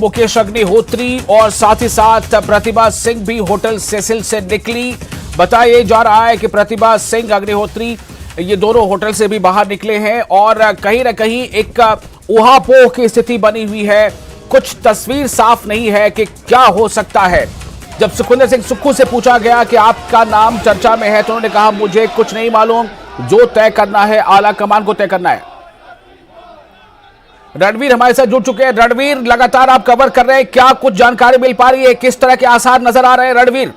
मुकेश अग्निहोत्री और साथ ही साथ प्रतिभा सिंह भी होटल सेसिल से निकली। बताया जा रहा है कि प्रतिभा सिंह, अग्निहोत्री ये दोनों होटल से भी बाहर निकले हैं और कहीं ना कहीं एक ऊहापोह की स्थिति बनी हुई है। कुछ तस्वीर साफ नहीं है कि क्या हो सकता है। जब सुखविंदर सिंह सुक्खू से पूछा गया कि आपका नाम चर्चा में है तो उन्होंने कहा मुझे कुछ नहीं मालूम, जो तय करना है आला कमान को तय करना है। रणवीर हमारे साथ जुड़ चुके हैं। रणवीर, लगातार आप कवर कर रहे हैं, क्या कुछ जानकारी मिल पा रही है? किस तरह के आसार नजर आ रहे हैं रणवीर?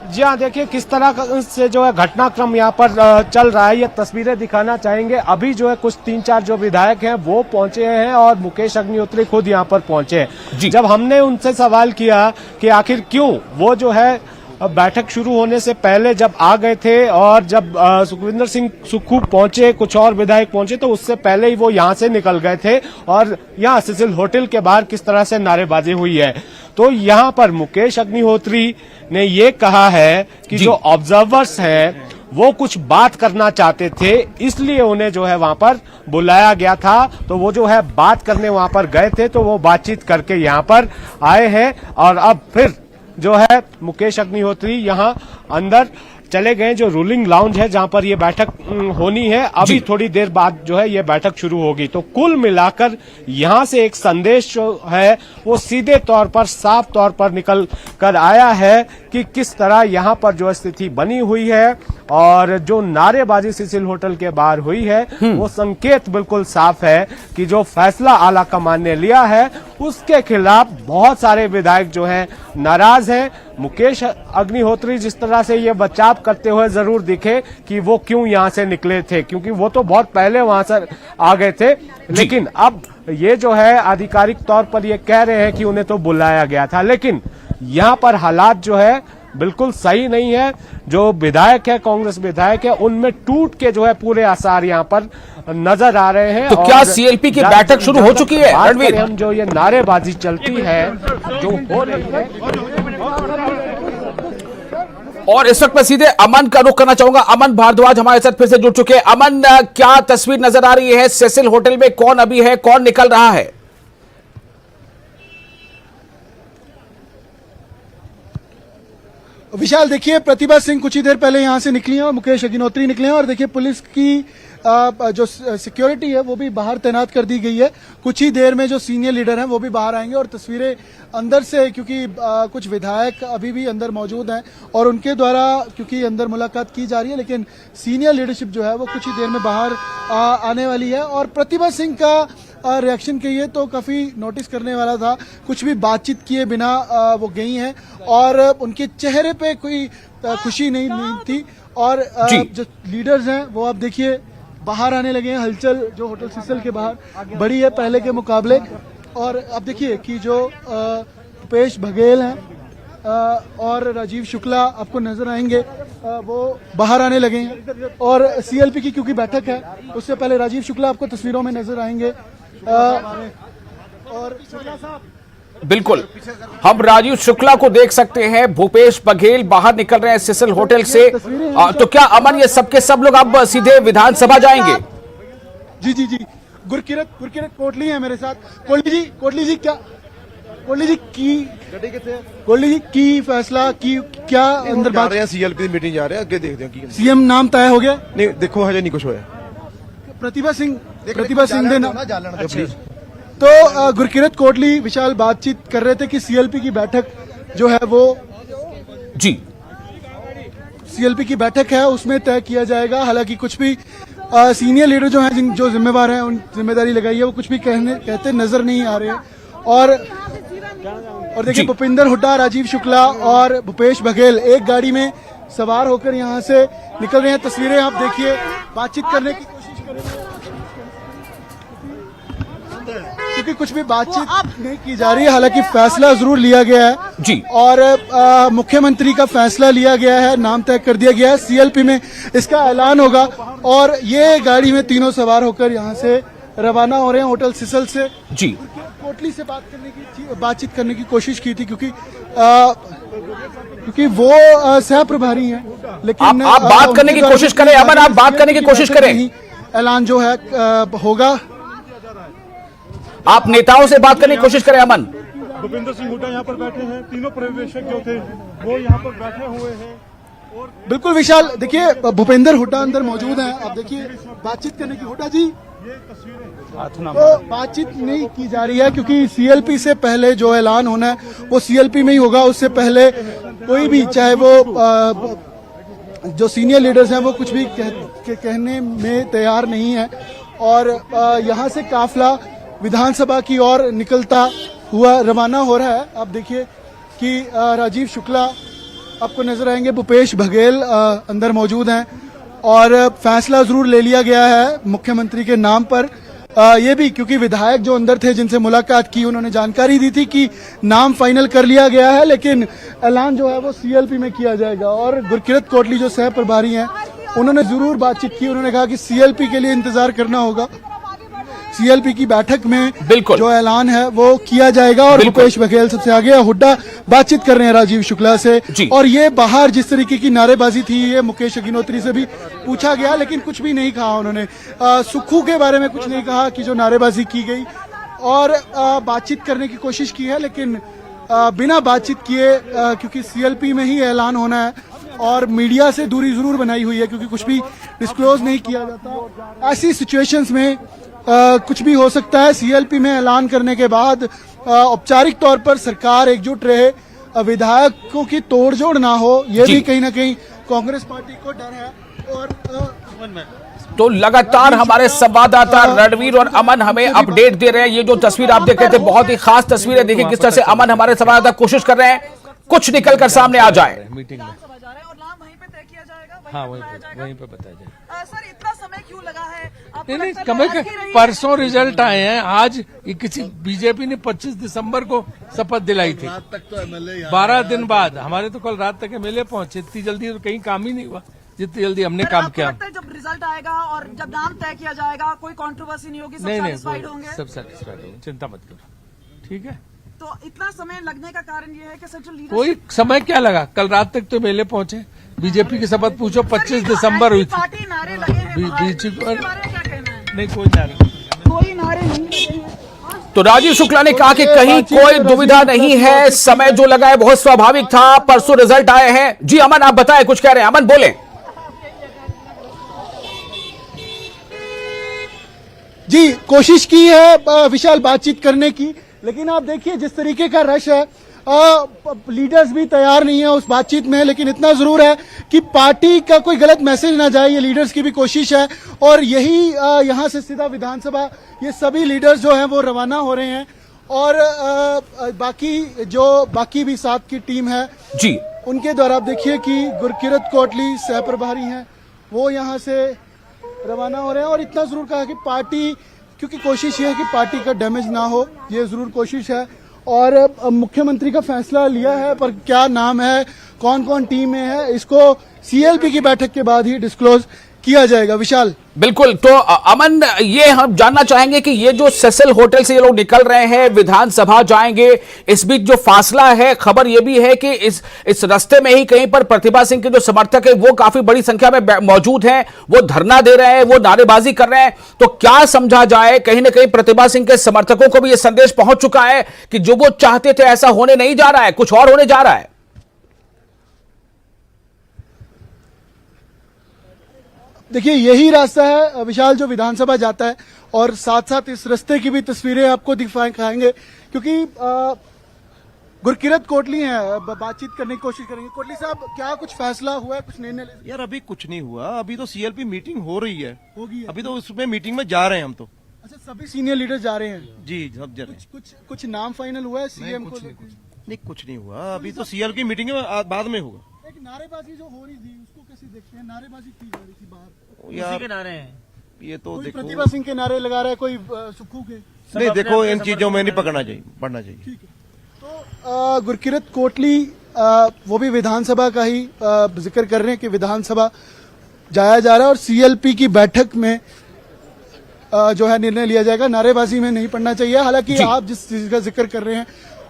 जी हाँ, देखिए किस तरह से जो है घटनाक्रम यहाँ पर चल रहा है, ये तस्वीरें दिखाना चाहेंगे। अभी जो है कुछ 3-4 जो विधायक हैं वो पहुंचे हैं और मुकेश अग्निहोत्री खुद यहाँ पर पहुंचे हैं। जब हमने उनसे सवाल किया कि आखिर क्यों वो जो है बैठक शुरू होने से पहले जब आ गए थे और जब सुखविंदर सिंह सुक्खू पहुंचे, कुछ और विधायक पहुंचे, तो उससे पहले ही वो यहां से निकल गए थे और यहां सेसिल होटल के बाहर किस तरह से नारेबाजी हुई है। तो यहां पर मुकेश अग्निहोत्री ने ये कहा है कि जो ऑब्जर्वर्स हैं वो कुछ बात करना चाहते थे, इसलिए उन्हें जो है वहां पर बुलाया गया था। तो वो जो है बात करने वहां पर गए थे, तो वो बातचीत करके यहां पर आए हैं और अब फिर जो है मुकेश अग्निहोत्री यहां अंदर चले गए, जो रूलिंग लाउंज है जहां पर ये बैठक होनी है। अभी थोड़ी देर बाद जो है ये बैठक शुरू होगी। तो कुल मिलाकर यहां से एक संदेश जो है वो सीधे तौर पर, साफ तौर पर निकल कर आया है कि किस तरह यहां पर जो स्थिति बनी हुई है और जो नारेबाजी सेसिल होटल के बाहर हुई है वो संकेत बिल्कुल साफ है कि जो फैसला आला कमान ने लिया है उसके खिलाफ बहुत सारे विधायक जो हैं नाराज हैं। मुकेश अग्निहोत्री जिस तरह से ये बचाव करते हुए जरूर दिखे कि वो क्यों यहां से निकले थे, क्योंकि वो तो बहुत पहले वहां से आ गए थे, लेकिन अब ये जो है आधिकारिक तौर पर ये कह रहे हैं कि उन्हें तो बुलाया गया था। लेकिन यहाँ पर हालात जो है बिल्कुल सही नहीं है। जो विधायक है, कांग्रेस विधायक है, उनमें टूट के जो है पूरे आसार यहाँ पर नजर आ रहे हैं। तो क्या सीएलपी की बैठक शुरू हो चुकी है रणवीर? हम जो ये नारेबाजी चलती है जो हो रही है, और इस वक्त मैं सीधे अमन का रुख करना चाहूंगा। अमन भारद्वाज हमारे साथ फिर से जुड़ चुके हैं। अमन, क्या तस्वीर नजर आ रही है? सेसिल होटल में कौन अभी है, कौन निकल रहा है? विशाल, देखिए प्रतिभा सिंह कुछ ही देर पहले यहां से निकली हैं और मुकेश अग्निहोत्री निकले हैं और देखिए पुलिस की जो सिक्योरिटी है वो भी बाहर तैनात कर दी गई है। कुछ ही देर में जो सीनियर लीडर हैं वो भी बाहर आएंगे और तस्वीरें अंदर से, क्योंकि कुछ विधायक अभी भी अंदर मौजूद हैं और उनके द्वारा क्योंकि अंदर मुलाकात की जा रही है, लेकिन सीनियर लीडरशिप जो है वो कुछ ही देर में बाहर आने वाली है। और प्रतिभा सिंह का रिएक्शन कहिए तो काफी नोटिस करने वाला था। कुछ भी बातचीत किए बिना वो गई हैं और उनके चेहरे पे कोई खुशी नहीं थी। और जो लीडर्स हैं वो आप देखिए बाहर आने लगे हैं। हलचल जो होटल सेसिल के बाहर बढ़ी है पहले के मुकाबले। और अब देखिए कि जो भूपेश बघेल हैं और राजीव शुक्ला आपको नजर आएंगे, वो बाहर आने लगे हैं। और सीएलपी की क्योंकि बैठक है, उससे पहले राजीव शुक्ला आपको तस्वीरों में नजर आएंगे। और बिल्कुल, हम राजीव शुक्ला को देख सकते हैं। भूपेश बघेल बाहर निकल रहे हैं सेसिल होटल से। तो क्या अमन, ये सबके सब लोग अब सीधे विधानसभा जाएंगे? जी जी जी, गुरकिरत कोटली है मेरे साथ। कोटली जी की फैसला की क्या अंदर बात रहे हैं? सीएलपी की मीटिंग जा रहे हैं, आगे देखते हैं। सीएम नाम तय हो गया? नहीं, देखो हजे नहीं कुछ होया। प्रतिभा सिंह ने ना तो गुरकिरत कोटली विशाल बातचीत कर रहे थे कि सीएलपी की बैठक जो है वो सीएलपी की बैठक है, उसमें तय किया जाएगा। हालांकि कुछ भी सीनियर लीडर जो हैं, जो जिम्मेवार हैं, उन जिम्मेदारी लगाई है, वो कुछ भी कहते नजर नहीं आ रहे हैं। और देखिए भूपिंदर हुड्डा, राजीव शुक्ला और भूपेश बघेल एक गाड़ी में सवार होकर यहाँ से निकल रहे हैं। तस्वीरें आप देखिए, बातचीत करने की कोशिश करेंगे क्योंकि कुछ भी बातचीत नहीं की जा रही है। हालांकि फैसला जरूर लिया गया है जी, और मुख्यमंत्री का फैसला लिया गया है, नाम तय कर दिया गया है। सीएलपी में इसका ऐलान होगा और ये गाड़ी में तीनों सवार होकर यहाँ से रवाना हो रहे हैं होटल सेसिल से। जी, कोटली से बातचीत करने की कोशिश की थी क्योंकि वो सह प्रभारी हैं, लेकिन आप बात करने की कोशिश करें। अमन, आप बात करने की कोशिश करें। ऐलान जो है होगा। आप नेताओं से बात करने की कोशिश करें अमन। भूपेंद्र सिंह हुड्डा यहाँ पर बैठे हैं, तीनों पर्यवेक्षक जो थे वो यहाँ पर बैठे हुए हैं। और बिल्कुल विशाल, देखिए भूपेंद्र हुड्डा अंदर मौजूद हैं। आप देखिए बातचीत करने की, हुड्डा जी ये तस्वीरें तो बातचीत नहीं की जा रही है क्योंकि सीएलपी से पहले जो ऐलान होना है वो सीएलपी में ही होगा। उससे पहले कोई भी, चाहे वो जो सीनियर लीडर्स हैं वो कुछ भी कहने में तैयार नहीं है। और यहाँ से काफिला विधानसभा की ओर निकलता हुआ रवाना हो रहा है। आप देखिए कि राजीव शुक्ला आपको नजर आएंगे, भूपेश बघेल अंदर मौजूद हैं और फैसला जरूर ले लिया गया है मुख्यमंत्री के नाम पर। ये भी क्योंकि विधायक जो अंदर थे जिनसे मुलाकात की उन्होंने जानकारी दी थी कि नाम फाइनल कर लिया गया है, लेकिन ऐलान जो है वो सीएलपी में किया जाएगा। और गुरकिरत कोटली जो सह प्रभारी हैं उन्होंने जरूर बातचीत की। उन्होंने कहा कि सीएलपी के लिए इंतजार करना होगा, सीएलपी की बैठक में बिल्कुल जो ऐलान है वो किया जाएगा। और भूपेश बघेल सबसे आगे, हुड्डा बातचीत कर रहे हैं राजीव शुक्ला से। और ये बाहर जिस तरीके की नारेबाजी थी, ये मुकेश अग्निहोत्री से भी पूछा गया लेकिन कुछ भी नहीं कहा उन्होंने। सुक्खू के बारे में कुछ नहीं कहा कि जो नारेबाजी की गई, और बातचीत करने की कोशिश की है लेकिन बिना बातचीत किए, क्योंकि सीएलपी में ही ऐलान होना है और मीडिया से दूरी जरूर बनाई हुई है क्योंकि कुछ भी डिस्क्लोज नहीं किया जाता। ऐसी सिचुएशंस में कुछ भी हो सकता है। सीएलपी में ऐलान करने के बाद औपचारिक तौर पर सरकार एकजुट रहे, विधायकों की तोड़जोड़ ना हो, ये भी कहीं ना कहीं कांग्रेस पार्टी को डर है। और तो लगातार हमारे संवाददाता रणवीर और अमन हमें अपडेट दे रहे हैं। ये जो तस्वीर आप देख रहे थे बहुत ही खास तस्वीर है। देखिए किस तरह से अमन हमारे संवाददाता कोशिश कर रहे हैं कुछ निकल कर सामने आ जाए। मीटिंग में हाँ वहीं पे बताया जाए। सर इतना समय क्यों लगा है? नहीं कम परसों रिजल्ट आए हैं। आज किसी बीजेपी ने 25 दिसंबर को शपथ दिलाई थी, 12 दिन बाद। हमारे तो कल रात तक एमएलए पहुंचे। इतनी जल्दी तो कहीं काम ही नहीं हुआ जितनी जल्दी हमने काम किया। जब रिजल्ट आएगा और जब नाम तय किया जाएगा कोई कंट्रोवर्सी नहीं होगी, सब सैटिस्फाइड होंगे? सब सैटिस्फाइड होंगे, चिंता मत करो। ठीक है, तो इतना समय लगने का कारण ये है कि सर जो लीडर, कोई समय क्या लगा, कल रात तक तो मेले पहुंचे। बीजेपी की शपथ पूछो 25 दिसंबर हुई थी। पार्टी नारे लगे हैं, बीजेपी इसके बारे में क्या कहना है? नहीं कोई नारे नहीं लगे हैं। तो राजीव शुक्ला ने कहा कि कहीं कोई दुविधा नहीं है, समय जो लगा है बहुत स्वाभाविक था, परसों रिजल्ट आए हैं। जी अमन आप बताएं, कुछ कह रहे हैं, अमन बोले। जी कोशिश की है विशाल बातचीत करने की, लेकिन आप देखिए जिस तरीके का रश है, लीडर्स भी तैयार नहीं है उस बातचीत में। लेकिन इतना जरूर है कि पार्टी का कोई गलत मैसेज ना जाए, ये लीडर्स की भी कोशिश है। और यही यहां से सीधा विधानसभा ये सभी लीडर्स जो हैं वो रवाना हो रहे हैं। और बाकी भी साथ की टीम है जी, उनके द्वारा आप देखिए कि गुरकिरत कोटली सह प्रभारी हैं, वो यहाँ से रवाना हो रहे हैं। और इतना जरूर कहा कि पार्टी, क्योंकि कोशिश ये है कि पार्टी का डैमेज ना हो, ये जरूर कोशिश है। और मुख्यमंत्री का फैसला लिया है, पर क्या नाम है, कौन कौन टीम में है, इसको सीएलपी की बैठक के बाद ही डिस्क्लोज किया जाएगा। विशाल बिल्कुल। तो अमन ये हम जानना चाहेंगे कि ये जो सेसल होटल से ये लोग निकल रहे हैं, विधानसभा जाएंगे, इस बीच जो फासला है, खबर ये भी है कि इस रास्ते में ही कहीं पर प्रतिभा सिंह के जो समर्थक है वो काफी बड़ी संख्या में मौजूद हैं, वो धरना दे रहे हैं, वो नारेबाजी कर रहे हैं। तो क्या समझा जाए, कहीं ना कहीं प्रतिभा सिंह के समर्थकों को भी ये संदेश पहुंच चुका है कि जो वो चाहते थे ऐसा होने नहीं जा रहा है, कुछ और होने जा रहा है? देखिए यही रास्ता है विशाल जो विधानसभा जाता है। और साथ साथ इस रास्ते की भी तस्वीरें आपको दिखाएंगे, क्योंकि गुरकिरत कोटली हैं, बातचीत करने की कोशिश करेंगे। कोटली साहब, क्या कुछ फैसला हुआ है, कुछ निर्णय? यार अभी कुछ नहीं हुआ, अभी तो सीएलपी मीटिंग हो रही है, होगी है। अभी तो उसमें मीटिंग में जा रहे हैं हम तो। अच्छा, सभी सीनियर लीडर जा रहे हैं? जी सब जा रहे हैं। कुछ नाम फाइनल हुआ है सीएम को? नहीं कुछ नहीं हुआ, अभी तो सीएल की मीटिंग में बाद में होगा। एक नारेबाजी जो हो रही थी उसको कैसे देखते हैं? नारेबाजी की जा रही थी बाहर, यार के नारे हैं ये तो कोई देखो, प्रतिभा सिंह के नारे लगा रहा है, कोई सुक्खू के। नहीं देखो इन चीजों में नहीं पकड़ना चाहिए, पढ़ना चाहिए। ठीक है, तो गुरकिरत कोटली वो भी विधानसभा का ही जिक्र कर रहे हैं कि विधानसभा जाया जा रहा है और सीएलपी की बैठक में जो है निर्णय लिया जाएगा। नारेबाजी में नहीं पड़ना चाहिए। हालांकि आप जिस चीज का जिक्र कर रहे हैं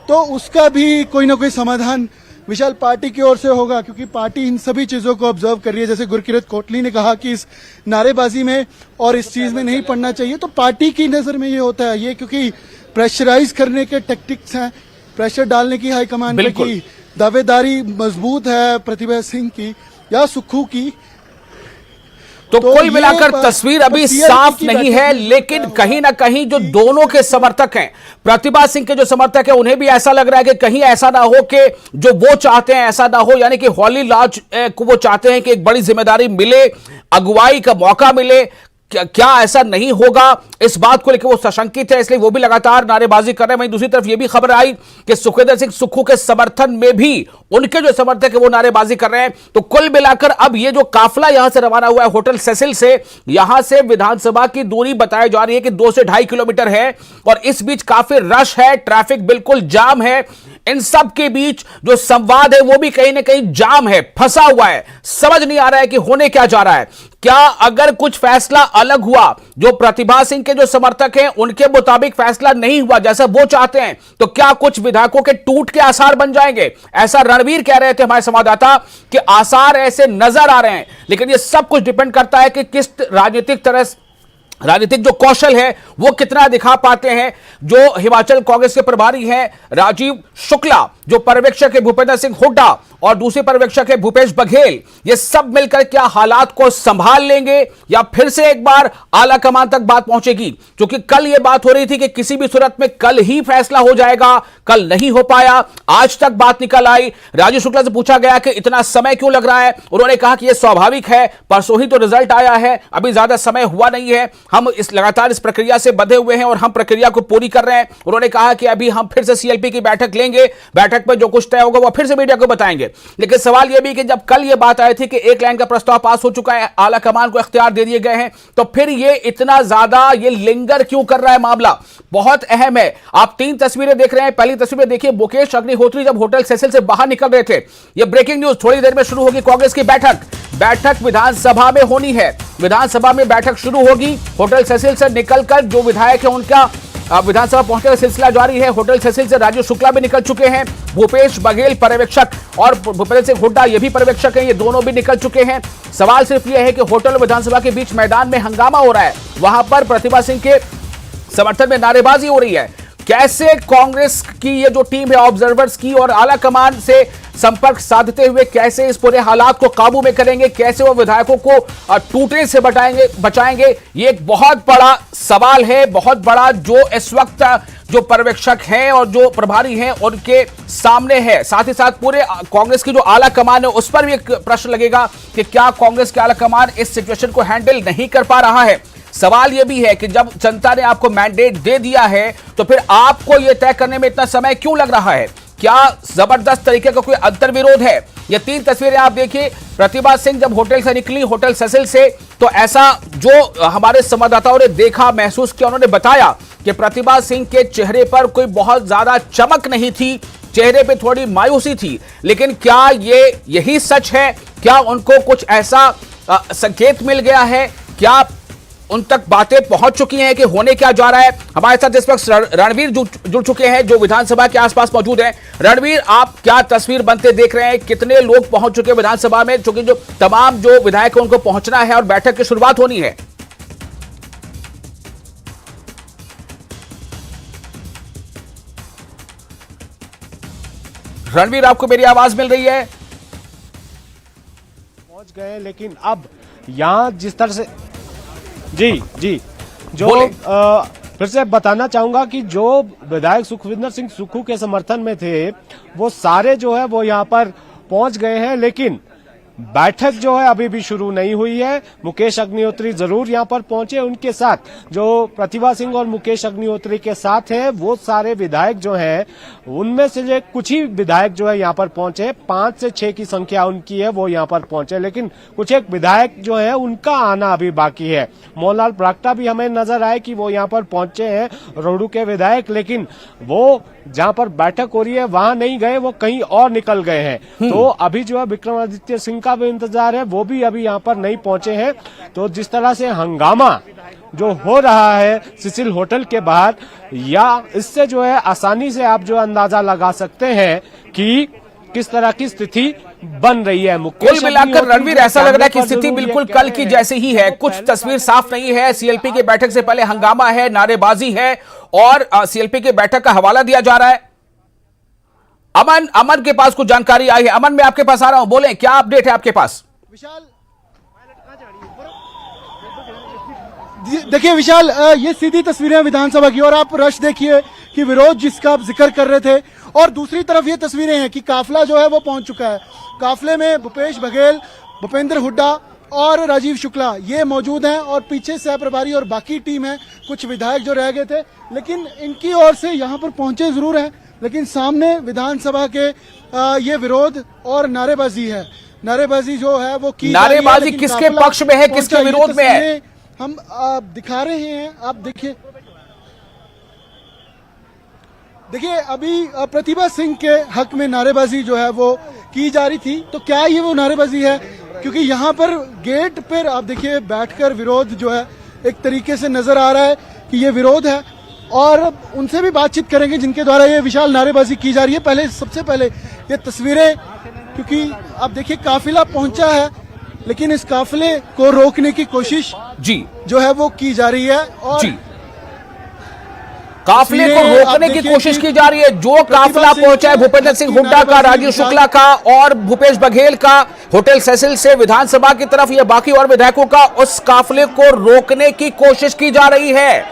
तो उसका भी कोई ना कोई समाधान विशाल पार्टी की ओर से होगा, क्योंकि पार्टी इन सभी चीजों को ऑब्जर्व कर रही है। जैसे गुरकीरत कोटली ने कहा कि इस नारेबाजी में और इस चीज में नहीं पड़ना चाहिए, तो पार्टी की नजर में ये होता है, ये क्योंकि प्रेशराइज करने के टैक्टिक्स हैं, प्रेशर डालने की हाईकमान की दावेदारी मजबूत है प्रतिभा सिंह की या सुक्खू की। तो कुल मिलाकर तस्वीर अभी साफ नहीं है, लेकिन कहीं ना कहीं जो दोनों के समर्थक हैं, प्रतिभा सिंह के जो समर्थक हैं, उन्हें भी ऐसा लग रहा है कि कहीं ऐसा ना हो कि जो वो चाहते हैं ऐसा ना हो, यानी कि हॉली लॉज को वो चाहते हैं कि एक बड़ी जिम्मेदारी मिले, अगुवाई का मौका मिले। क्या ऐसा नहीं होगा, इस बात को लेकर वो सशंकित है, इसलिए वो भी लगातार नारेबाजी कर रहे हैं। वहीं दूसरी तरफ ये भी खबर आई कि सुखविंदर सिंह सुक्खू के समर्थन में भी उनके जो समर्थक है वो नारेबाजी कर रहे हैं। तो कुल मिलाकर अब ये जो काफिला यहां से रवाना हुआ है होटल सेसिल से, यहां से विधानसभा की दूरी बताई जा रही है कि 2 से 2.5 किलोमीटर है, और इस बीच काफी रश है, ट्रैफिक बिल्कुल जाम है। इन सब के बीच जो संवाद है वो भी कहीं ना कहीं जाम है, फंसा हुआ है, समझ नहीं आ रहा है कि होने क्या जा रहा है। क्या अगर कुछ फैसला अलग हुआ, जो प्रतिभा सिंह के जो समर्थक हैं उनके मुताबिक फैसला नहीं हुआ जैसा वो चाहते हैं, तो क्या कुछ विधायकों के टूट के आसार बन जाएंगे? ऐसा रणवीर कह रहे थे हमारे संवाददाता कि आसार ऐसे नजर आ रहे हैं, लेकिन ये सब कुछ डिपेंड करता है कि किस राजनीतिक जो कौशल है वो कितना दिखा पाते हैं। जो हिमाचल कांग्रेस के प्रभारी हैं राजीव शुक्ला, जो पर्यवेक्षक है भूपेंद्र सिंह हुड्डा और दूसरे पर्यवेक्षक है भूपेश बघेल, ये सब मिलकर क्या हालात को संभाल लेंगे या फिर से एक बार आला कमान तक बात पहुंचेगी? क्योंकि कल ये बात हो रही थी कि किसी भी सूरत में कल ही फैसला हो जाएगा, कल नहीं हो पाया, आज तक बात निकल आई। राजीव शुक्ला से पूछा गया कि इतना समय क्यों लग रहा है, उन्होंने कहा कि यह स्वाभाविक है, परसों ही तो रिजल्ट आया है, अभी ज्यादा समय हुआ नहीं है, हम लगातार इस प्रक्रिया से बंधे हुए हैं और हम प्रक्रिया को पूरी कर रहे हैं। उन्होंने कहा कि अभी हम फिर से सीएलपी की बैठक लेंगे, बैठक में जो कुछ तय होगा वो फिर से मीडिया को बताएंगे। लेकिन सवाल यह भी कि जब कल यह बात आई थी कि एक लाइन का प्रस्ताव पास हो चुका है, आला कमान को इख्तियार दे दिए गए हैं, तो फिर ये इतना ज्यादा ये लिंगर क्यों कर रहा है? मामला बहुत अहम है। आप 3 तस्वीरें देख रहे हैं। पहली तस्वीर में देखिए मुकेश अग्निहोत्री जब होटल सेसिल से बाहर निकल रहे थे। यह ब्रेकिंग न्यूज, थोड़ी देर में शुरू होगी कांग्रेस की बैठक विधानसभा में होनी है, विधानसभा में बैठक शुरू होगी। होटल सेसिल से निकलकर जो विधायक है उनका विधानसभा पहुंचने का सिलसिला जारी है। होटल सेसिल से राजीव शुक्ला भी निकल चुके हैं, भूपेश बघेल पर्यवेक्षक और भूपेंद्र सिंह हुड्डा ये भी पर्यवेक्षक हैं, ये दोनों भी निकल चुके हैं। सवाल सिर्फ ये है कि होटल और विधानसभा के बीच मैदान में हंगामा हो रहा है, वहां पर प्रतिभा सिंह के समर्थन में नारेबाजी हो रही है। कैसे कांग्रेस की ये जो टीम है ऑब्जर्वर्स की और आला कमान से संपर्क साधते हुए कैसे इस पूरे हालात को काबू में करेंगे, कैसे वो विधायकों को टूटने से बचाएंगे, ये एक बहुत बड़ा सवाल है, बहुत बड़ा, जो इस वक्त जो पर्यवेक्षक हैं और जो प्रभारी हैं उनके सामने है। साथ ही साथ पूरे कांग्रेस की जो आला कमान है उस पर भी एक प्रश्न लगेगा कि क्या कांग्रेस की आला कमान इस सिचुएशन को हैंडल नहीं कर पा रहा है। सवाल यह भी है कि जब जनता ने आपको मैंडेट दे दिया है तो फिर आपको यह तय करने में इतना समय क्यों लग रहा है? क्या जबरदस्त तरीके का कोई अंतर्विरोध है? ये 3 तस्वीरें आप देखिए। प्रतिभा सिंह जब होटल से निकली, होटल सेसिल से, तो ऐसा जो हमारे संवाददाताओं ने देखा, महसूस किया, उन्होंने बताया कि प्रतिभा सिंह के चेहरे पर कोई बहुत ज्यादा चमक नहीं थी, चेहरे पे थोड़ी मायूसी थी। लेकिन क्या यही सच है? क्या उनको कुछ ऐसा संकेत मिल गया है? क्या उन तक बातें पहुंच चुकी हैं कि होने क्या जा रहा है? हमारे साथ इस वक्त रणवीर जुड़ चुके हैं जो विधानसभा के आसपास मौजूद हैं। रणवीर, आप क्या तस्वीर बनते देख रहे हैं? कितने लोग पहुंच चुके हैं विधानसभा में, क्योंकि जो तमाम जो विधायक हैं उनको पहुंचना है और बैठक की शुरुआत होनी है? रणवीर, आपको मेरी आवाज मिल रही है? पहुंच गए, लेकिन अब यहां जिस तरह से जी जो फिर से बताना चाहूंगा कि जो विधायक सुखविंदर सिंह सुक्खू के समर्थन में थे वो सारे जो है वो यहां पर पहुंच गए हैं, लेकिन बैठक जो है अभी भी शुरू नहीं हुई है। मुकेश अग्निहोत्री जरूर यहां पर पहुंचे, उनके साथ जो प्रतिभा सिंह और मुकेश अग्निहोत्री के साथ हैं वो सारे विधायक जो हैं उनमें से कुछ ही विधायक जो है यहां पर पहुंचे, 5 से 6 की संख्या उनकी है, वो यहां पर पहुंचे, लेकिन कुछ एक विधायक जो है उनका आना अभी बाकी है। मोहनलाल ब्राक्टा भी हमें नजर आए कि वो यहां पर पहुंचे हैं, रोहडू के विधायक, लेकिन वो जहां पर बैठक हो रही है वहां नहीं गए, वो कहीं और निकल गए हैं। तो अभी जो है विक्रमादित्य सिंह का भी इंतजार है, वो भी अभी यहां पर नहीं पहुंचे हैं। तो जिस तरह से हंगामा जो हो रहा है सिसिल होटल के बाहर, या इससे जो है आसानी से आप जो अंदाजा लगा सकते हैं कि किस तरह की स्थिति बन रही है। कुल मिलाकर रणवीर ऐसा लग रहा है कि स्थिति बिल्कुल कल की जैसे ही है, कुछ तस्वीर साफ नहीं है। सीएलपी की बैठक से पहले हंगामा है, नारेबाजी है और सीएलपी की बैठक का हवाला दिया जा रहा है। अमन के पास कुछ जानकारी आई है। अमन, मैं आपके पास आ रहा हूं, बोलें क्या अपडेट है आपके पास? विशाल, देखिए विशाल, ये सीधी तस्वीरें विधानसभा की और आप रश देखिए कि विरोध जिसका आप जिक्र कर रहे थे, और दूसरी तरफ ये तस्वीरें हैं कि काफिला जो है वो पहुंच चुका है। काफिले में भूपेश बघेल, भूपेंद्र हुड्डा और राजीव शुक्ला ये मौजूद हैं और पीछे सह प्रभारी और बाकी टीम है, कुछ विधायक जो रह गए थे, लेकिन इनकी ओर से यहाँ पर पहुंचे जरूर हैं, लेकिन सामने विधानसभा के ये विरोध और नारेबाजी है। नारेबाजी जो है वो की नारेबाजी किसके पक्ष में है, किसके विरोध में है, हम दिखा रहे हैं। आप देखिए अभी प्रतिभा सिंह के हक में नारेबाजी जो है वो की जा रही थी। तो क्या ये वो नारेबाजी है? क्योंकि यहाँ पर गेट पर आप देखिए बैठकर विरोध जो है एक तरीके से नजर आ रहा है कि ये विरोध है, और उनसे भी बातचीत करेंगे जिनके द्वारा ये विशाल नारेबाजी की जा रही है। सबसे पहले ये तस्वीरें, क्योंकि आप देखिए काफिला पहुंचा है, लेकिन इस काफिले को रोकने की कोशिश जी जो है वो की जा रही है, और जी काफिले को रोकने की कोशिश की जा रही है। जो काफिला पहुंचा है भूपेंद्र सिंह हुड्डा का, राजीव शुक्ला का और भूपेश बघेल का होटल सेसिल से विधानसभा की तरफ, ये बाकी और विधायकों का, उस काफिले को रोकने की कोशिश की जा रही है।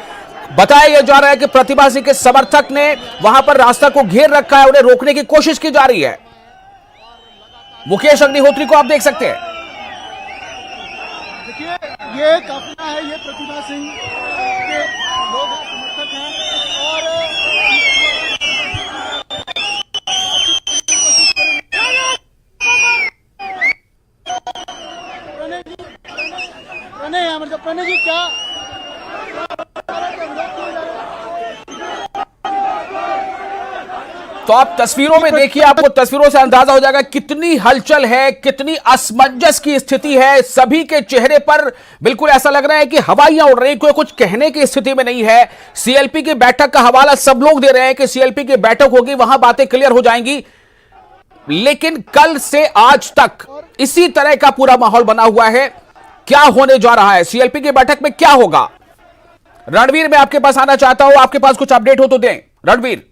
बताया जा रहा है कि प्रतिभा सिंह के समर्थक ने वहां पर रास्ता को घेर रखा है, उन्हें रोकने की कोशिश की जा रही है। मुकेश अग्निहोत्री को आप देख सकते हैं। देखिए ये काफिला है, ये प्रतिभा सिंह के लोग समर्थक हैं, और प्रणय जी क्या तो आप तस्वीरों में देखिए, आपको तस्वीरों से अंदाजा हो जाएगा कितनी हलचल है, कितनी असमंजस की स्थिति है। सभी के चेहरे पर बिल्कुल ऐसा लग रहा है कि हवाइयां उड़ रही, कोई कुछ कहने की स्थिति में नहीं है। सीएलपी की बैठक का हवाला सब लोग दे रहे हैं कि सीएलपी की बैठक होगी, वहां बातें क्लियर हो जाएंगी, लेकिन कल से आज तक इसी तरह का पूरा माहौल बना हुआ है। क्या होने जा रहा है, सीएलपी की बैठक में क्या होगा? रणवीर, मैं आपके पास आना चाहता हूं, आपके पास कुछ अपडेट हो तो दें। रणवीर,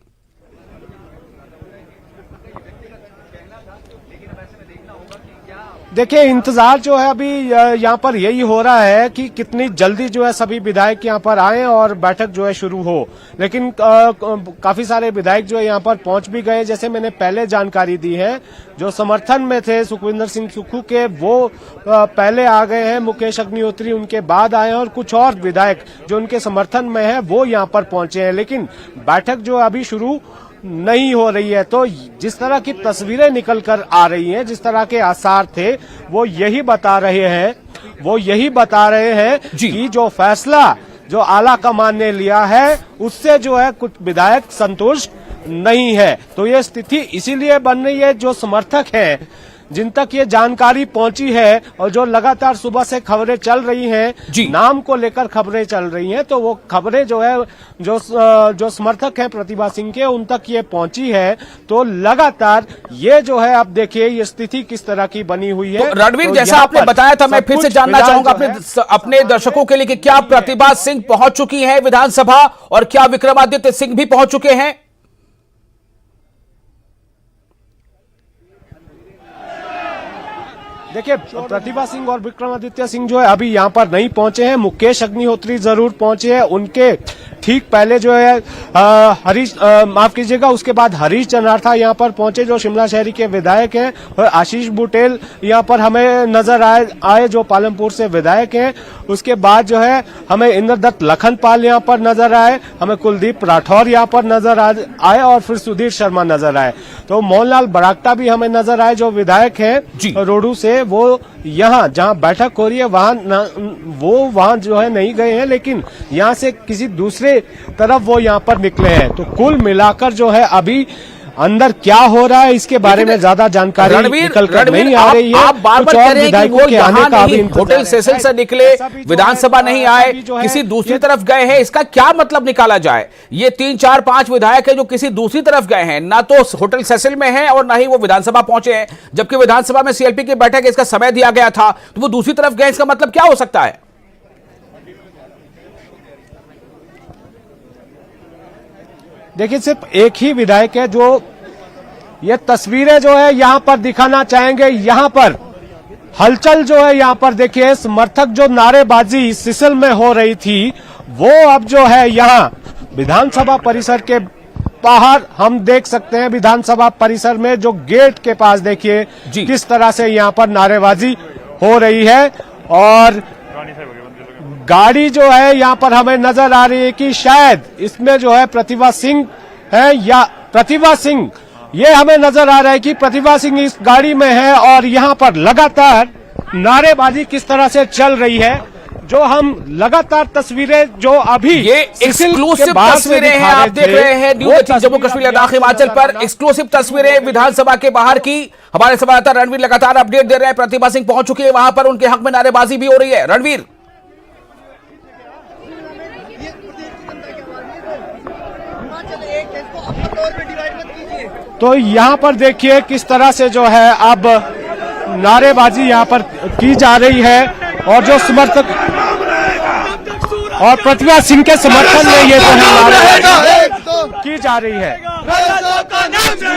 देखिए इंतजार जो है अभी यहाँ पर यही हो रहा है कि कितनी जल्दी जो है सभी विधायक यहाँ पर आए और बैठक जो है शुरू हो, लेकिन काफी सारे विधायक जो है यहाँ पर पहुंच भी गए। जैसे मैंने पहले जानकारी दी है, जो समर्थन में थे सुखविंदर सिंह सुक्खू के, वो पहले आ गए हैं, मुकेश अग्निहोत्री उनके बाद आए हैं, और कुछ और विधायक जो उनके समर्थन में है वो यहाँ पर पहुंचे हैं, लेकिन बैठक जो अभी शुरू नहीं हो रही है। तो जिस तरह की तस्वीरें निकल कर आ रही हैं, जिस तरह के आसार थे, वो यही बता रहे हैं कि जो फैसला जो आला कमान ने लिया है उससे जो है कुछ विधायक संतुष्ट नहीं है। तो ये स्थिति इसीलिए बन रही है, जो समर्थक हैं जिन तक ये जानकारी पहुंची है और जो लगातार सुबह से खबरें चल रही हैं, नाम को लेकर खबरें चल रही हैं, तो वो खबरें जो है जो समर्थक हैं प्रतिभा सिंह के, उन तक ये पहुंची है। तो लगातार ये जो है आप देखिए ये स्थिति किस तरह की बनी हुई है। तो रणवीर, जैसा आपने बताया था, मैं फिर से जानना चाहूंगा अपने दर्शकों के लिए कि क्या प्रतिभा सिंह पहुंच चुकी है विधानसभा, और क्या विक्रमादित्य सिंह भी पहुंच चुके हैं? देखिए प्रतिभा सिंह और विक्रमादित्य सिंह जो है अभी यहाँ पर नहीं पहुंचे हैं। मुकेश अग्निहोत्री जरूर पहुंचे हैं, उनके ठीक पहले जो है माफ कीजिएगा, उसके बाद हरीश चनार्था यहाँ पर पहुंचे जो शिमला शहरी के विधायक हैं, और आशीष बुटेल यहाँ पर हमें नजर आए जो पालमपुर से विधायक हैं। उसके बाद जो है हमें इंद्रदत्त लखनपाल यहाँ पर नजर आए, हमें कुलदीप राठौर यहाँ पर नजर आए, और फिर सुधीर शर्मा नजर आए। तो मोहनलाल बरागटा भी हमें नजर आए जो विधायक हैं रोडू से, वो यहाँ जहाँ बैठक हो रही है वहाँ जो है नहीं गए हैं, लेकिन यहाँ से किसी दूसरे तरफ वो यहाँ पर निकले हैं। तो कुल मिलाकर जो है अभी अंदर क्या हो रहा है इसके बारे में ज्यादा जानकारी निकल कर नहीं आ रही है। आप बार बार कह रहे हैं कि वो यहाँ नहीं, होटल सेसिल से निकले, विधानसभा नहीं आए, किसी दूसरी तरफ गए हैं। इसका क्या मतलब निकाला जाए? ये 3, 4, 5 विधायक है जो किसी दूसरी तरफ गए हैं, ना तो होटल सेसिल में है और ना ही वो विधानसभा पहुंचे हैं, जबकि विधानसभा में सीएलपी की बैठक है, इसका समय दिया गया था, तो वो दूसरी तरफ गए। इसका मतलब क्या हो सकता है? देखिए, सिर्फ एक ही विधायक है जो ये तस्वीरें जो है यहां पर दिखाना चाहेंगे। यहां पर हलचल जो है, यहां पर देखिए समर्थक जो नारेबाजी सिसिल में हो रही थी, वो अब जो है यहां विधानसभा परिसर के बाहर हम देख सकते हैं। विधानसभा परिसर में जो गेट के पास देखिए किस तरह से यहां पर नारेबाजी हो रही है, और गाड़ी जो है यहां पर हमें नजर आ रही है कि शायद इसमें जो है प्रतिभा सिंह है, या प्रतिभा सिंह, ये हमें नजर आ रहा है कि प्रतिभा सिंह इस गाड़ी में है। और यहां पर लगातार नारेबाजी किस तरह से चल रही है, जो हम लगातार तस्वीरें जो अभी ये एक्सक्लूसिव तस्वीरें हैं, आप देख रहे हैं न्यूज़ 18 जम्मू कश्मीर लद्दाख हिमाचल पर एक्सक्लूसिव तस्वीरें विधानसभा के बाहर की। हमारे संवाददाता रणवीर लगातार अपडेट दे रहे हैं। प्रतिभा सिंह पहुंच चुकी है वहां पर, उनके हक में नारेबाजी भी हो रही है। रणवीर, तो यहां पर देखिए किस तरह से जो है अब नारेबाजी यहां पर की जा रही है, और जो समर्थक और प्रतिभा सिंह के समर्थन में ये जो है नारेबाजी की जा रही है।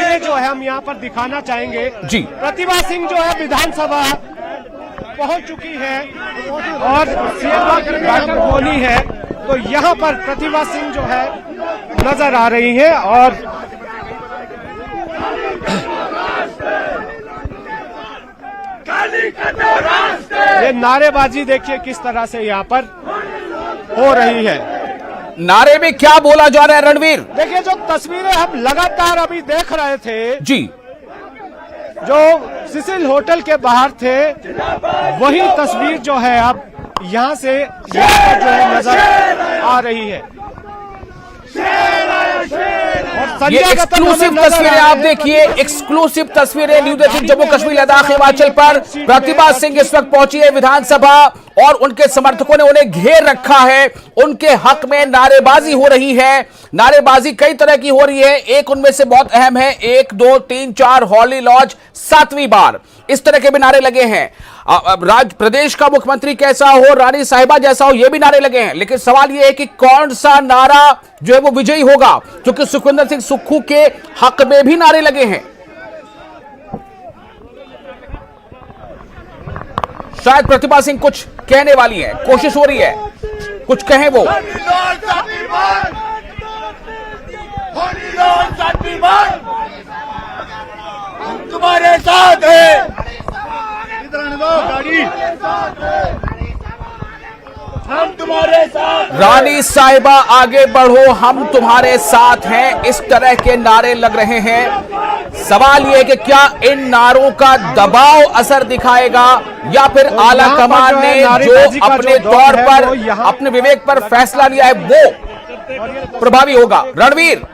ये जो है हम यहां पर दिखाना चाहेंगे जी, प्रतिभा सिंह जो है विधानसभा पहुंच चुकी है और सीएम की बैठक होनी है, तो यहां पर प्रतिभा सिंह जो है नजर आ रही है। और ये नारेबाजी देखिए किस तरह से यहाँ पर हो रही है। नारे में क्या बोला जा रहा है रणवीर? देखिए, जो तस्वीरें हम लगातार अभी देख रहे थे जी, जो सिसिल होटल के बाहर थे, वही तस्वीर जो है अब यहाँ से यहाँ पर जो है नजर आ रही है। ये एक्सक्लूसिव तस्वीरें आप देखिए, एक्सक्लूसिव तस्वीरें न्यूज़ 18 जम्मू कश्मीर लद्दाख हिमाचल पर। प्रतिभा सिंह इस वक्त पहुंची है विधानसभा और उनके समर्थकों ने उन्हें घेर रखा है। उनके हक में नारेबाजी हो रही है। नारेबाजी कई तरह की हो रही है, एक उनमें से बहुत अहम है 1, 2, 3, 4 हॉली लॉज 7वीं बार, इस तरह के भी नारे लगे हैं। प्रदेश का मुख्यमंत्री कैसा हो, रानी साहिबा जैसा हो, ये भी नारे लगे हैं। लेकिन सवाल यह है कि कौन सा नारा जो है वो विजयी होगा, क्योंकि सुखविंदर सिंह सुक्खू के हक में भी नारे लगे हैं। शायद प्रतिभा सिंह कुछ कहने वाली है, कोशिश हो रही है कुछ कहें वो। तुम्हारे साथ है, हम तुम्हारे साथ। रानी साहिबा आगे बढ़ो, हम तुम्हारे साथ हैं, इस तरह के नारे लग रहे हैं। सवाल यह है कि क्या इन नारों का दबाव असर दिखाएगा, या फिर आला कमान ने जो अपने तौर पर अपने विवेक पर फैसला लिया है वो प्रभावी होगा। रणवीर,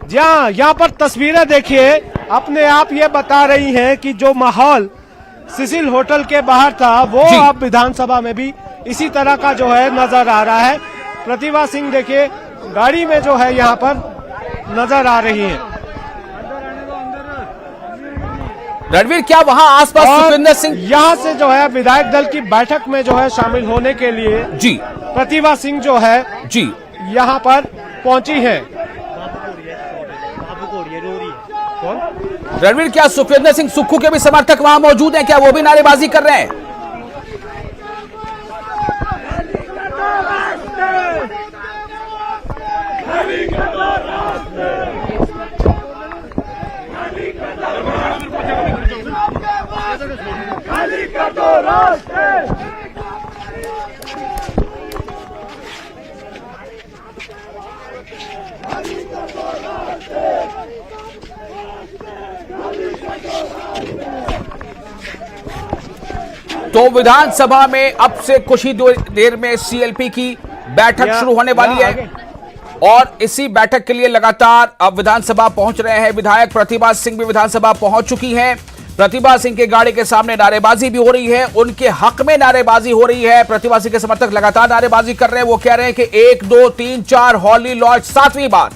जहां यहाँ पर तस्वीरें देखिए अपने आप ये बता रही हैं कि जो माहौल सिसिल होटल के बाहर था वो अब विधानसभा में भी इसी तरह का जो है नजर आ रहा है। प्रतिभा सिंह देखिए गाड़ी में जो है यहाँ पर नजर आ रही है। रणवीर, क्या वहां आसपास सुखविंदर सिंह यहाँ से जो है विधायक दल की बैठक में जो है शामिल होने के लिए जी प्रतिभा सिंह जो है जी यहाँ पर पहुंची है। रणवीर, क्या सुखविंदर सिंह सुक्खू के भी समर्थक वहां मौजूद हैं? क्या वो भी नारेबाजी कर रहे हैं? तो विधानसभा में अब से कुछ ही देर में सीएलपी की बैठक शुरू होने वाली है और इसी बैठक के लिए लगातार अब विधानसभा पहुंच रहे हैं विधायक। प्रतिभा सिंह भी विधानसभा पहुंच चुकी हैं। प्रतिभा सिंह के गाड़ी के सामने नारेबाजी भी हो रही है, उनके हक में नारेबाजी हो रही है। प्रतिभा सिंह के समर्थक लगातार नारेबाजी कर रहे हैं। वो कह रहे हैं कि 1 2 3 4 हॉली लॉर्ड 7वीं बार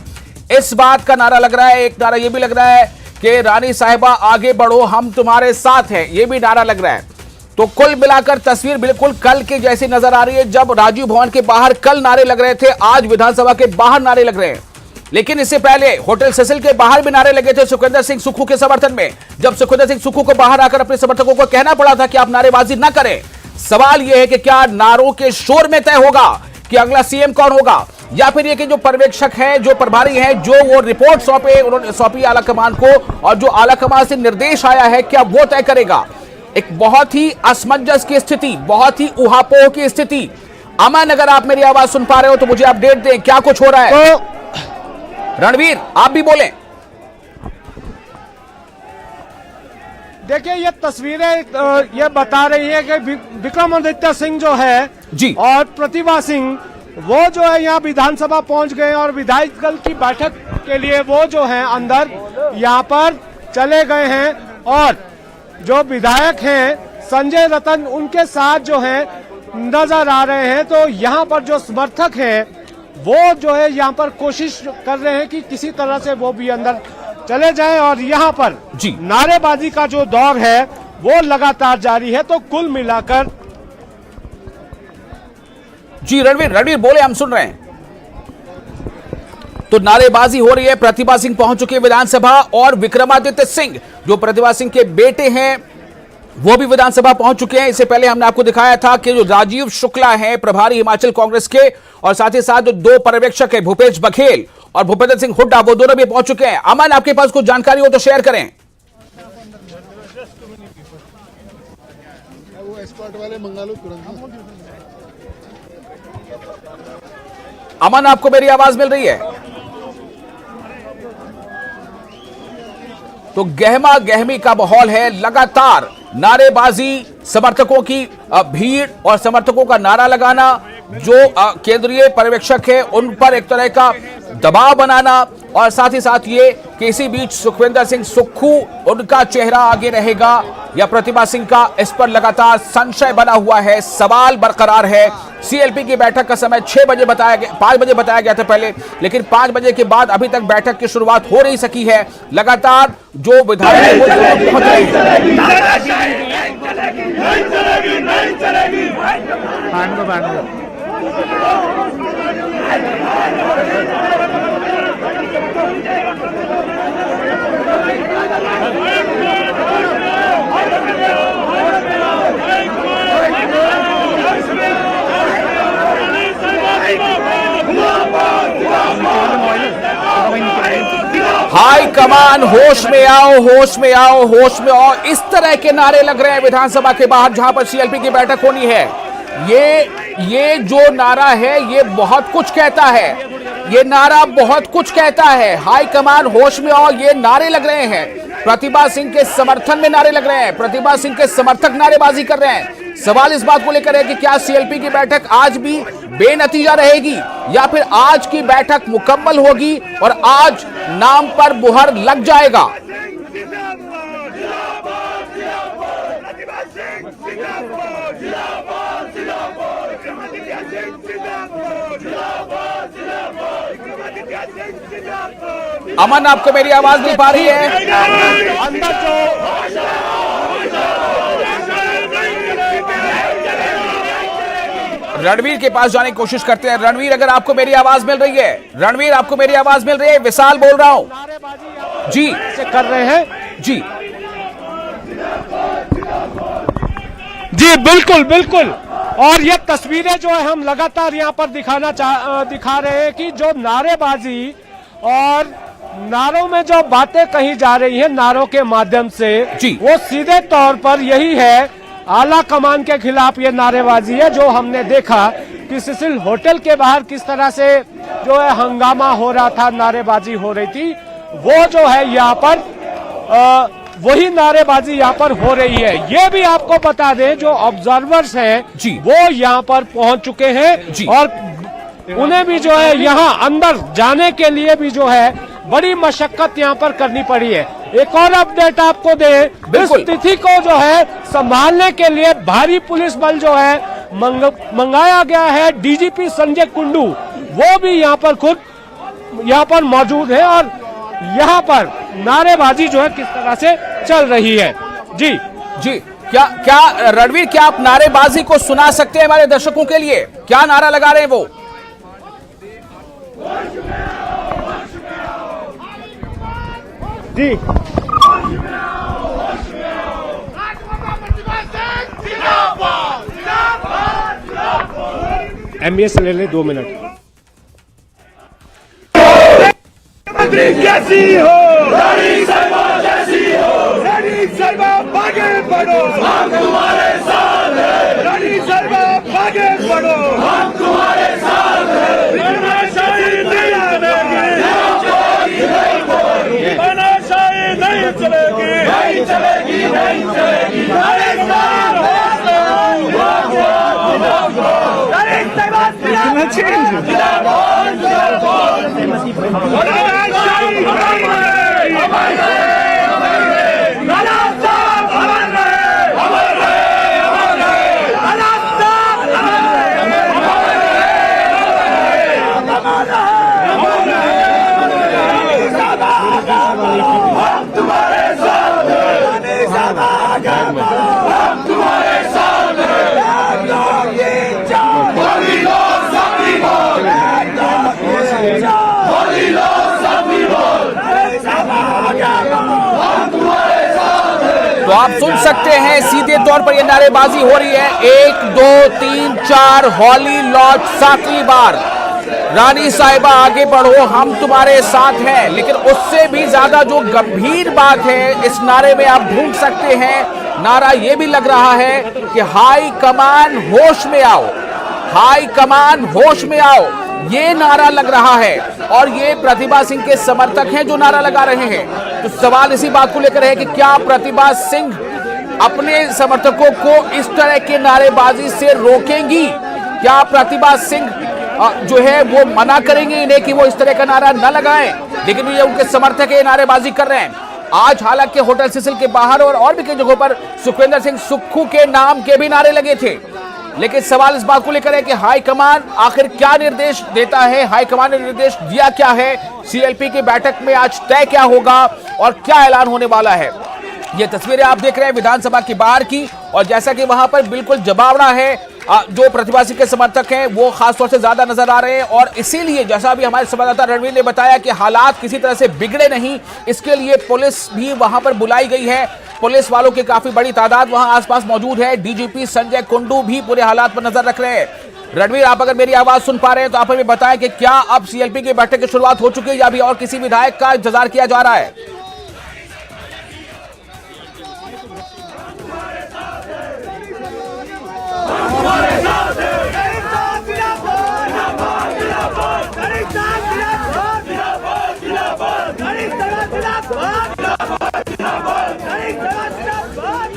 इस बात का नारा लग रहा है। एक नारा यह भी लग रहा है कि रानी साहिबा आगे बढ़ो, हम तुम्हारे साथ हैं, यह भी नारा लग रहा है। तो कुल मिलाकर तस्वीर बिल्कुल कल के जैसी नजर आ रही है। जब राजीव भवन के बाहर कल नारे लग रहे थे, आज विधानसभा के बाहर नारे लग रहे हैं। लेकिन इससे पहले होटल सेसिल के बाहर भी नारे लगे थे सुखविंदर सिंह सुक्खू के समर्थन में। जब सुखविंदर सिंह सुक्खू को बाहर आकर अपने समर्थकों को कहना पड़ा था कि आप नारेबाजी ना करें। सवाल यह है कि क्या नारों के शोर में तय होगा कि अगला सीएम कौन होगा, या फिर ये कि जो पर्यवेक्षक हैं, जो प्रभारी हैं, जो वो रिपोर्ट सौंपे, उन्होंने सौंपी आला कमान को और जो आला कमान से निर्देश आया है क्या वो तय करेगा। एक बहुत ही असमंजस की स्थिति, बहुत ही उहापोह की स्थिति। अमन, अगर आप मेरी आवाज सुन पा रहे हो तो मुझे अपडेट दें, क्या कुछ हो रहा है। तो रणवीर आप भी बोलें। देखिए ये तस्वीरें ये बता रही है कि विक्रमादित्य सिंह जो है जी और प्रतिभा सिंह वो जो है यहाँ विधानसभा पहुंच गए और विधायक दल की बैठक के लिए वो जो है अंदर यहाँ पर चले गए हैं। और जो विधायक हैं संजय रतन उनके साथ जो है नजर आ रहे हैं। तो यहाँ पर जो समर्थक हैं वो जो है यहाँ पर कोशिश कर रहे हैं कि किसी तरह से वो भी अंदर चले जाएं और यहाँ पर जी नारेबाजी का जो दौर है वो लगातार जारी है। तो कुल मिलाकर जी रणवीर बोले, हम सुन रहे हैं। तो नारेबाजी हो रही है। प्रतिभा सिंह पहुंच चुके हैं विधानसभा और विक्रमादित्य सिंह जो प्रतिभा सिंह के बेटे हैं वो भी विधानसभा पहुंच चुके हैं। इससे पहले हमने आपको दिखाया था कि जो राजीव शुक्ला हैं प्रभारी हिमाचल कांग्रेस के, और साथ ही साथ जो 2 पर्यवेक्षक हैं भूपेश बघेल और भूपेंद्र सिंह हुड्डा, वो दोनों भी पहुंच चुके हैं। अमन, आपके पास कुछ जानकारी हो तो शेयर करें। अमन, आपको मेरी आवाज मिल रही है? तो गहमा गहमी का माहौल है, लगातार नारेबाजी, समर्थकों की भीड़ और समर्थकों का नारा लगाना, जो केंद्रीय पर्यवेक्षक है उन पर एक तरह का दबाव बनाना, और साथ ही साथ ये कि इसी बीच सुखविंदर सिंह सुक्खू उनका चेहरा आगे रहेगा या प्रतिभा सिंह का, इस पर लगातार संशय बना हुआ है, सवाल बरकरार है। सीएलपी की बैठक का समय 5 बजे बताया गया था पहले, लेकिन 5 बजे के बाद अभी तक बैठक की शुरुआत हो नहीं सकी है। लगातार जो विधायक पहुंच रहे हैं। हाई कमान होश में आओ, होश में आओ, होश में आओ, इस तरह के नारे लग रहे हैं विधानसभा के बाहर जहां पर सीएलपी की बैठक होनी है। ये जो नारा है ये बहुत कुछ कहता है, ये नारा बहुत कुछ कहता है। हाई कमान होश में आओ, ये नारे लग रहे हैं। प्रतिभा सिंह के समर्थन में नारे लग रहे हैं, प्रतिभा सिंह के समर्थक नारेबाजी कर रहे हैं। सवाल इस बात को लेकर है कि क्या सीएलपी की बैठक आज भी बेनतीजा रहेगी या फिर आज की बैठक मुकम्मल होगी और आज नाम पर मुहर लग जाएगा। अमन, आपको मेरी आवाज नहीं पा रही है? अंदर जो रणवीर के पास जाने की कोशिश करते हैं। रणवीर, अगर आपको मेरी आवाज मिल रही है? रणवीर, आपको मेरी आवाज मिल रही है? विशाल बोल रहा हूं जी, से कर रहे हैं जी जी बिल्कुल बिल्कुल। और ये तस्वीरें जो है हम लगातार यहाँ पर दिखा रहे हैं कि जो नारेबाजी और नारों में जो बातें कही जा रही है नारों के माध्यम से जी, वो सीधे तौर पर यही है, आला कमान के खिलाफ ये नारेबाजी है। जो हमने देखा कि सेसिल होटल के बाहर किस तरह से जो है हंगामा हो रहा था, नारेबाजी हो रही थी, वो जो है यहाँ पर वही नारेबाजी यहाँ पर हो रही है। ये भी आपको बता दें, जो ऑब्जर्वर्स हैं जी, वो यहाँ पर पहुंच चुके हैं जी, और उन्हें भी जो है यहाँ अंदर जाने के लिए भी जो है बड़ी मशक्कत यहाँ पर करनी पड़ी है। एक और अपडेट आपको दे, इस तिथि को जो है संभालने के लिए भारी पुलिस बल जो है मंगाया गया है। डीजीपी संजय कुंडू वो भी यहाँ पर खुद यहाँ पर मौजूद है और यहाँ पर नारेबाजी जो है किस तरह से चल रही है। जी जी, क्या रणवीर, क्या आप नारेबाजी को सुना सकते हैं हमारे दर्शकों के लिए? क्या नारा लगा रहे हैं वो? जी, एमबीएस ले ले 2 मिनट। कैसी हो रानी साहिबा, कैसी हो रानी साहिबा, आगे बढ़ो हम तुम्हारे साथ हैं। रानी साहिबा आगे बढ़ो हम तुम्हारे साथ हैं। तानाशाही नहीं चलेगी, तानाशाही नहीं चलेगी, नहीं चलेगी, नहीं चलेगी। रानी साहिबा तो आप सुन सकते हैं सीधे तौर पर यह नारेबाजी हो रही है। 1 2 3 4 हॉली लॉज 7वीं बार रानी साहिबा आगे बढ़ो हम तुम्हारे साथ हैं। लेकिन उससे भी ज्यादा जो गंभीर बात है इस नारे में आप ढूंढ सकते हैं, नारा यह भी लग रहा है कि हाई कमान होश में आओ, हाई कमान होश में आओ, ये नारा लग रहा है। और ये प्रतिभा सिंह के समर्थक हैं जो नारा लगा रहे हैं। तो सवाल इसी बात को लेकर है कि क्या प्रतिभा सिंह अपने समर्थकों को इस तरह के नारेबाजी से रोकेंगी? क्या प्रतिभा सिंह जो है वो मना करेंगे इन्हें कि वो इस तरह का नारा न लगाएं? लेकिन ये उनके समर्थक ये नारेबाजी कर रहे हैं। आज हालांकि होटल सिसिल के बाहर और भी कई जगहों पर सुखविंदर सिंह सुक्खू के नाम के भी नारे लगे थे। लेकिन सवाल इस बात को लेकर है कि हाईकमान आखिर क्या निर्देश देता है, हाईकमान ने निर्देश दिया क्या है, सीएलपी की बैठक में आज तय क्या होगा और क्या ऐलान होने वाला है। ये तस्वीरें आप देख रहे हैं विधानसभा के बाहर की, और जैसा कि वहां पर बिल्कुल जमावड़ा है, जो प्रतिभा सिंह के समर्थक हैं वो खासतौर से ज्यादा नजर आ रहे हैं। और इसीलिए जैसा भी हमारे संवाददाता रणवीर ने बताया कि हालात किसी तरह से बिगड़े नहीं, इसके लिए पुलिस भी वहां पर बुलाई गई है। पुलिस वालों की काफी बड़ी तादाद वहां आसपास मौजूद है। डीजीपी संजय कुंडू भी पूरे हालात पर नजर रख रहे हैं। रणवीर, आप अगर मेरी आवाज सुन पा रहे हैं तो आप हमें बताएं कि क्या अब सीएलपी की बैठक की शुरुआत हो चुकी है या अभी और किसी विधायक का इंतजार किया जा रहा है?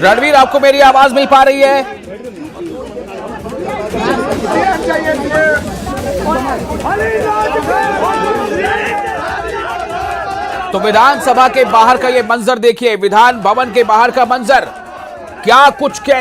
रणवीर, आपको मेरी आवाज मिल पा रही है? तो विधानसभा के बाहर का ये मंजर देखिए, विधान भवन के बाहर का मंजर क्या कुछ कहते